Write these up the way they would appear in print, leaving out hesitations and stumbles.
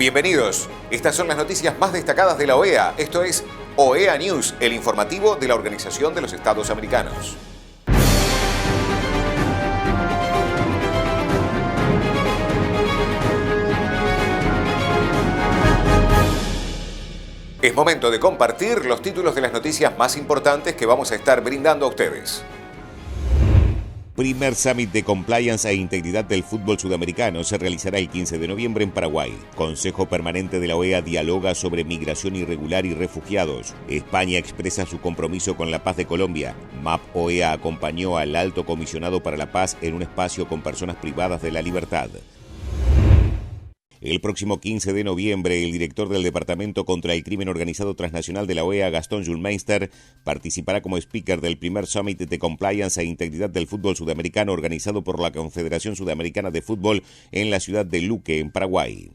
Bienvenidos. Estas son las noticias más destacadas de la OEA. Esto es OEA News, el informativo de la Organización de los Estados Americanos. Es momento de compartir los títulos de las noticias más importantes que vamos a estar brindando a ustedes. Primer Summit de Compliance e Integridad del Fútbol Sudamericano se realizará el 15 de noviembre en Paraguay. Consejo Permanente de la OEA dialoga sobre migración irregular y refugiados. España expresa su compromiso con la paz de Colombia. MAP OEA acompañó al Alto Comisionado para la Paz en un espacio con personas privadas de la libertad. El próximo 15 de noviembre, el director del Departamento contra el Crimen Organizado Transnacional de la OEA, Gastón Schulmeister, participará como speaker del primer Summit de Compliance e Integridad del Fútbol Sudamericano organizado por la Confederación Sudamericana de Fútbol en la ciudad de Luque, en Paraguay.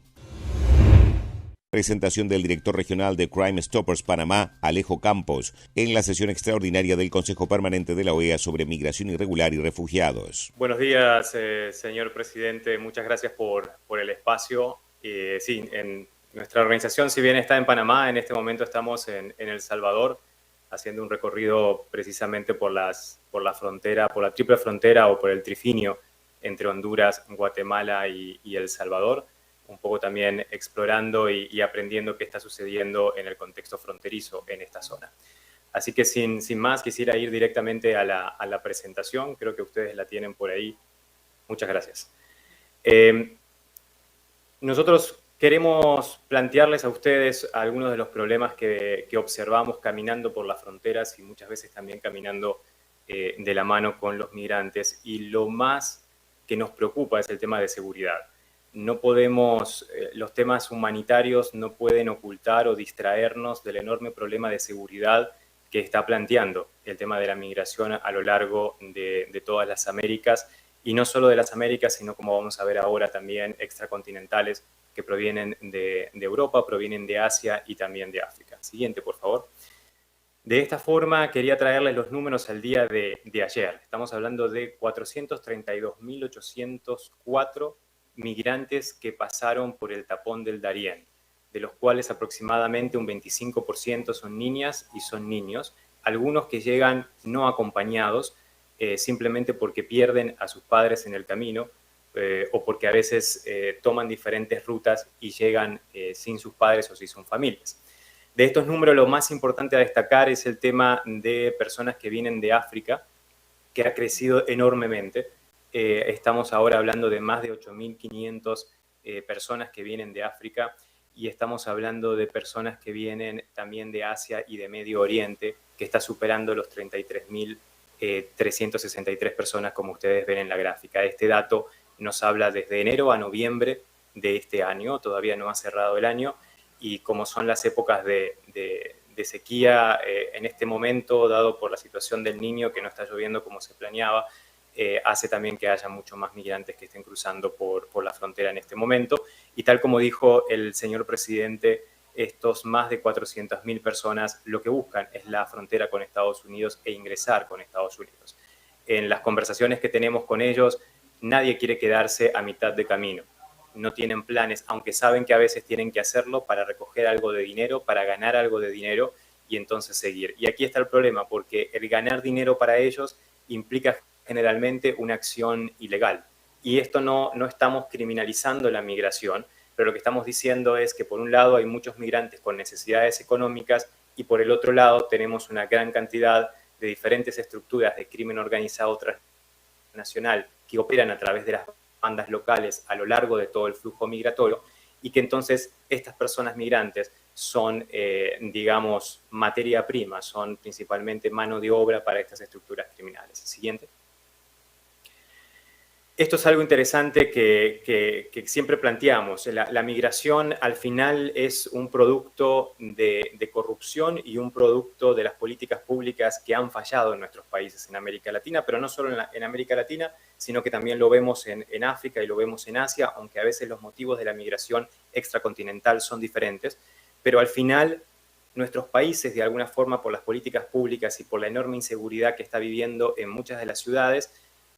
Presentación del director regional de Crime Stoppers Panamá, Alejo Campos, en la sesión extraordinaria del Consejo Permanente de la OEA sobre migración irregular y refugiados. Buenos días, señor presidente. Muchas gracias por el espacio. Sí, en nuestra organización, si bien está en Panamá, en este momento estamos en El Salvador, haciendo un recorrido precisamente por la frontera, por la triple frontera o por el trifinio entre Honduras, Guatemala y El Salvador. Un poco también explorando y aprendiendo qué está sucediendo en el contexto fronterizo en esta zona. Así que sin más, quisiera ir directamente a la presentación. Creo que ustedes la tienen por ahí. Muchas gracias. Nosotros queremos plantearles a ustedes algunos de los problemas que observamos caminando por las fronteras y muchas veces también caminando de la mano con los migrantes. Y lo más que nos preocupa es el tema de seguridad. No podemos, los temas humanitarios no pueden ocultar o distraernos del enorme problema de seguridad que está planteando el tema de la migración a lo largo de todas las Américas, y no solo de las Américas, sino, como vamos a ver ahora, también extracontinentales que provienen de Europa, provienen de Asia y también de África. Siguiente, por favor. De esta forma, quería traerles los números al día de ayer. Estamos hablando de 432.804 migrantes que pasaron por el tapón del Darién, de los cuales aproximadamente un 25% son niñas y son niños, algunos que llegan no acompañados, simplemente porque pierden a sus padres en el camino o porque a veces toman diferentes rutas y llegan sin sus padres o sin sus familias. De estos números, lo más importante a destacar es el tema de personas que vienen de África, que ha crecido enormemente. Estamos ahora hablando de más de 8.500 personas que vienen de África, y estamos hablando de personas que vienen también de Asia y de Medio Oriente, que está superando los 33.363 personas, como ustedes ven en la gráfica. Este dato nos habla desde enero a noviembre de este año, todavía no ha cerrado el año, y como son las épocas de sequía en este momento, dado por la situación del Niño, que no está lloviendo como se planeaba, hace también que haya mucho más migrantes que estén cruzando por la frontera en este momento. Y tal como dijo el señor presidente, estos más de 400.000 personas lo que buscan es la frontera con Estados Unidos e ingresar con Estados Unidos. En las conversaciones que tenemos con ellos, nadie quiere quedarse a mitad de camino. No tienen planes, aunque saben que a veces tienen que hacerlo para recoger algo de dinero, para ganar algo de dinero y entonces seguir. Y aquí está el problema, porque el ganar dinero para ellos implica generalmente una acción ilegal. Y esto no estamos criminalizando la migración, pero lo que estamos diciendo es que por un lado hay muchos migrantes con necesidades económicas y por el otro lado tenemos una gran cantidad de diferentes estructuras de crimen organizado transnacional que operan a través de las bandas locales a lo largo de todo el flujo migratorio, y que entonces estas personas migrantes son, digamos, materia prima, son principalmente mano de obra para estas estructuras criminales. Siguiente. Esto es algo interesante que siempre planteamos. La migración al final es un producto de corrupción y un producto de las políticas públicas que han fallado en nuestros países en América Latina, pero no solo en América Latina, sino que también lo vemos en África y lo vemos en Asia, aunque a veces los motivos de la migración extracontinental son diferentes. Pero al final, nuestros países, de alguna forma, por las políticas públicas y por la enorme inseguridad que está viviendo en muchas de las ciudades,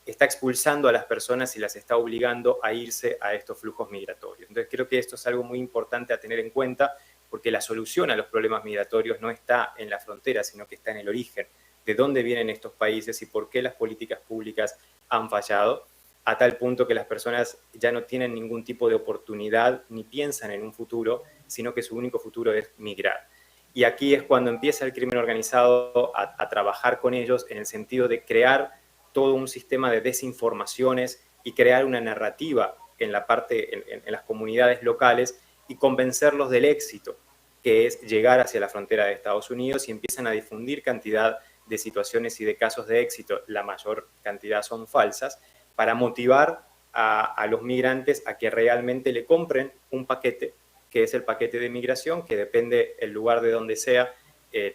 está expulsando a las personas y las está obligando a irse a estos flujos migratorios. Entonces creo que esto es algo muy importante a tener en cuenta, porque la solución a los problemas migratorios no está en la frontera, sino que está en el origen, de dónde vienen estos países y por qué las políticas públicas han fallado, a tal punto que las personas ya no tienen ningún tipo de oportunidad ni piensan en un futuro, sino que su único futuro es migrar. Y aquí es cuando empieza el crimen organizado a trabajar con ellos en el sentido de crear todo un sistema de desinformaciones y crear una narrativa en las comunidades locales y convencerlos del éxito, que es llegar hacia la frontera de Estados Unidos, y empiezan a difundir cantidad de situaciones y de casos de éxito, la mayor cantidad son falsas, para motivar a los migrantes a que realmente le compren un paquete, que es el paquete de migración, que depende el lugar de donde sea,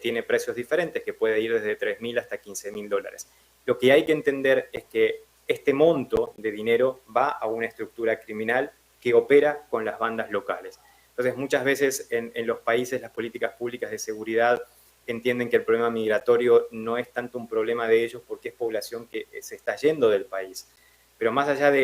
tiene precios diferentes, que puede ir desde $3.000 hasta $15.000. Lo que hay que entender es que este monto de dinero va a una estructura criminal que opera con las bandas locales. Entonces, muchas veces en los países las políticas públicas de seguridad entienden que el problema migratorio no es tanto un problema de ellos porque es población que se está yendo del país. Pero más allá de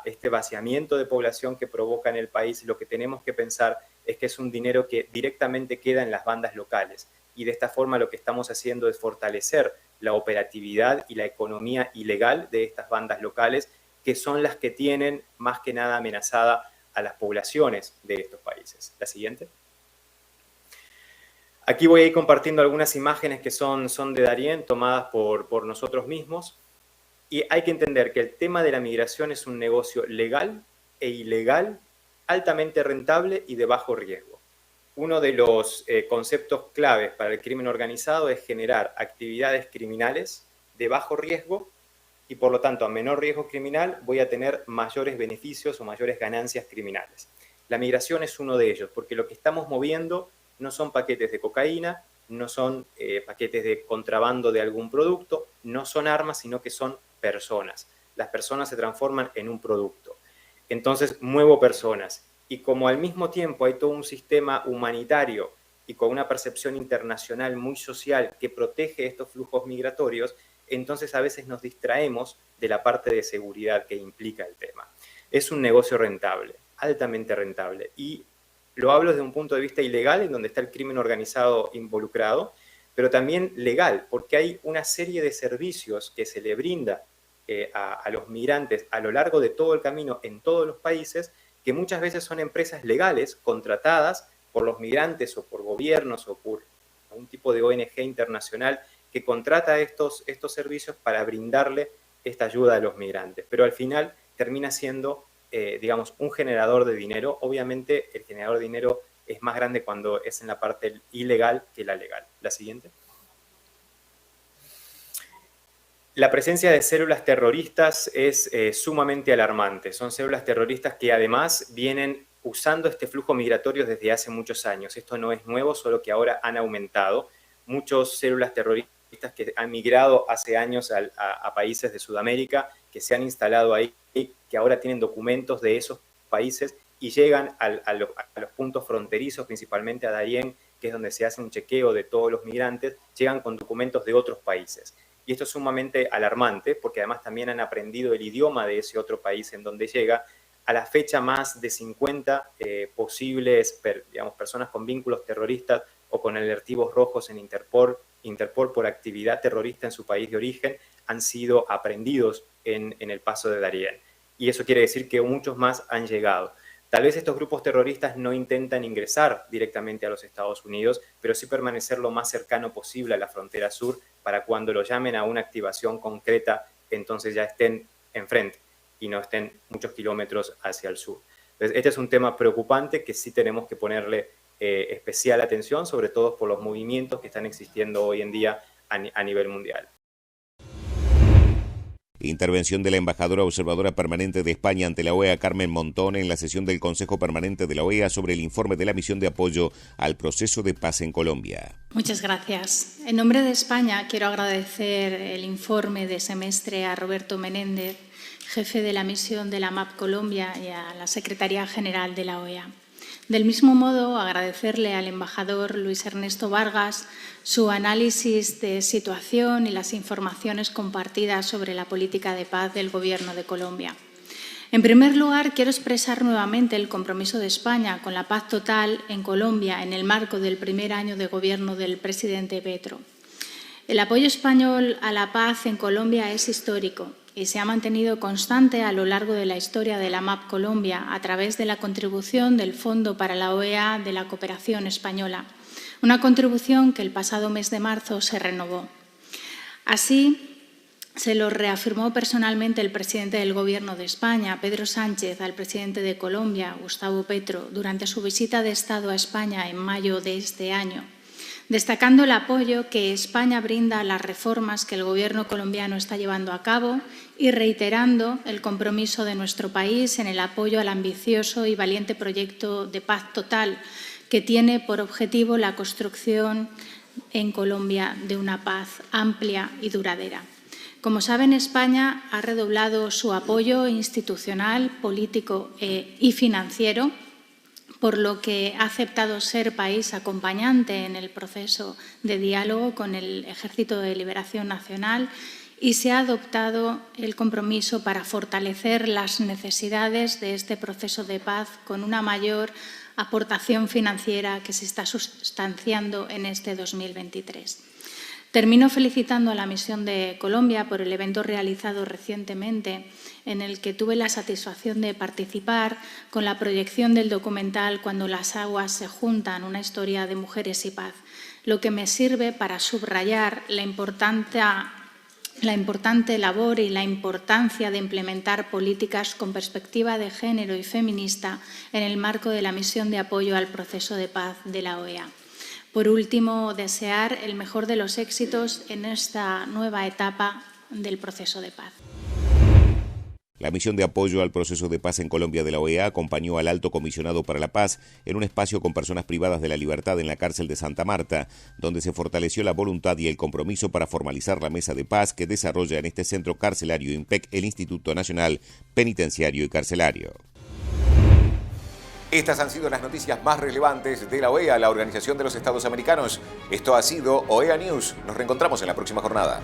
este vaciamiento de población que provoca en el país, lo que tenemos que pensar es que es un dinero que directamente queda en las bandas locales. Y de esta forma lo que estamos haciendo es fortalecer la operatividad y la economía ilegal de estas bandas locales, que son las que tienen más que nada amenazada a las poblaciones de estos países. La siguiente. Aquí voy a ir compartiendo algunas imágenes que son de Darien, tomadas por nosotros mismos. Y hay que entender que el tema de la migración es un negocio legal e ilegal, altamente rentable y de bajo riesgo. Uno de los conceptos claves para el crimen organizado es generar actividades criminales de bajo riesgo y, por lo tanto, a menor riesgo criminal voy a tener mayores beneficios o mayores ganancias criminales. La migración es uno de ellos, porque lo que estamos moviendo no son paquetes de cocaína, no son paquetes de contrabando de algún producto, no son armas, sino que son personas. Las personas se transforman en un producto. Entonces muevo personas, y como al mismo tiempo hay todo un sistema humanitario y con una percepción internacional muy social que protege estos flujos migratorios, entonces a veces nos distraemos de la parte de seguridad que implica el tema. Es un negocio rentable, altamente rentable, y lo hablo desde un punto de vista ilegal, en donde está el crimen organizado involucrado, pero también legal, porque hay una serie de servicios que se le brinda a los migrantes a lo largo de todo el camino en todos los países, que muchas veces son empresas legales contratadas por los migrantes o por gobiernos o por algún tipo de ONG internacional que contrata estos servicios para brindarle esta ayuda a los migrantes. Pero al final termina siendo, digamos, un generador de dinero. Obviamente el generador de dinero es más grande cuando es en la parte ilegal que la legal. La siguiente. La presencia de células terroristas es sumamente alarmante. Son células terroristas que además vienen usando este flujo migratorio desde hace muchos años. Esto no es nuevo, solo que ahora han aumentado. Muchas células terroristas que han migrado hace años a países de Sudamérica, que se han instalado ahí, que ahora tienen documentos de esos países y llegan a los puntos fronterizos, principalmente a Darien, que es donde se hace un chequeo de todos los migrantes, llegan con documentos de otros países. Y esto es sumamente alarmante porque además también han aprendido el idioma de ese otro país en donde llega. A la fecha, más de 50 posibles personas con vínculos terroristas o con alertivos rojos en Interpol por actividad terrorista en su país de origen han sido aprehendidos en el paso de Darien. Y eso quiere decir que muchos más han llegado. Tal vez estos grupos terroristas no intentan ingresar directamente a los Estados Unidos, pero sí permanecer lo más cercano posible a la frontera sur para cuando lo llamen a una activación concreta, entonces ya estén enfrente y no estén muchos kilómetros hacia el sur. Entonces, este es un tema preocupante que sí tenemos que ponerle especial atención, sobre todo por los movimientos que están existiendo hoy en día a nivel mundial. Intervención de la embajadora observadora permanente de España ante la OEA, Carmen Montón, en la sesión del Consejo Permanente de la OEA sobre el informe de la misión de apoyo al proceso de paz en Colombia. Muchas gracias. En nombre de España quiero agradecer el informe de semestre a Roberto Menéndez, jefe de la misión de la MAP Colombia, y a la Secretaría General de la OEA. Del mismo modo, agradecerle al embajador Luis Ernesto Vargas su análisis de situación y las informaciones compartidas sobre la política de paz del Gobierno de Colombia. En primer lugar, quiero expresar nuevamente el compromiso de España con la paz total en Colombia en el marco del primer año de gobierno del presidente Petro. El apoyo español a la paz en Colombia es histórico y se ha mantenido constante a lo largo de la historia de la MAP Colombia a través de la contribución del Fondo para la OEA de la Cooperación Española, una contribución que el pasado mes de marzo se renovó. Así, se lo reafirmó personalmente el presidente del Gobierno de España, Pedro Sánchez, al presidente de Colombia, Gustavo Petro, durante su visita de Estado a España en mayo de este año, destacando el apoyo que España brinda a las reformas que el Gobierno colombiano está llevando a cabo y reiterando el compromiso de nuestro país en el apoyo al ambicioso y valiente proyecto de paz total que tiene por objetivo la construcción en Colombia de una paz amplia y duradera. Como saben, España ha redoblado su apoyo institucional, político y financiero, por lo que ha aceptado ser país acompañante en el proceso de diálogo con el Ejército de Liberación Nacional y se ha adoptado el compromiso para fortalecer las necesidades de este proceso de paz con una mayor aportación financiera que se está sustanciando en este 2023. Termino felicitando a la misión de Colombia por el evento realizado recientemente en el que tuve la satisfacción de participar con la proyección del documental Cuando las aguas se juntan, una historia de mujeres y paz, lo que me sirve para subrayar la importante labor y la importancia de implementar políticas con perspectiva de género y feminista en el marco de la misión de apoyo al proceso de paz de la OEA. Por último, desear el mejor de los éxitos en esta nueva etapa del proceso de paz. La misión de apoyo al proceso de paz en Colombia de la OEA acompañó al Alto Comisionado para la Paz en un espacio con personas privadas de la libertad en la cárcel de Santa Marta, donde se fortaleció la voluntad y el compromiso para formalizar la mesa de paz que desarrolla en este centro carcelario INPEC el Instituto Nacional Penitenciario y Carcelario. Estas han sido las noticias más relevantes de la OEA, la Organización de los Estados Americanos. Esto ha sido OEA News. Nos reencontramos en la próxima jornada.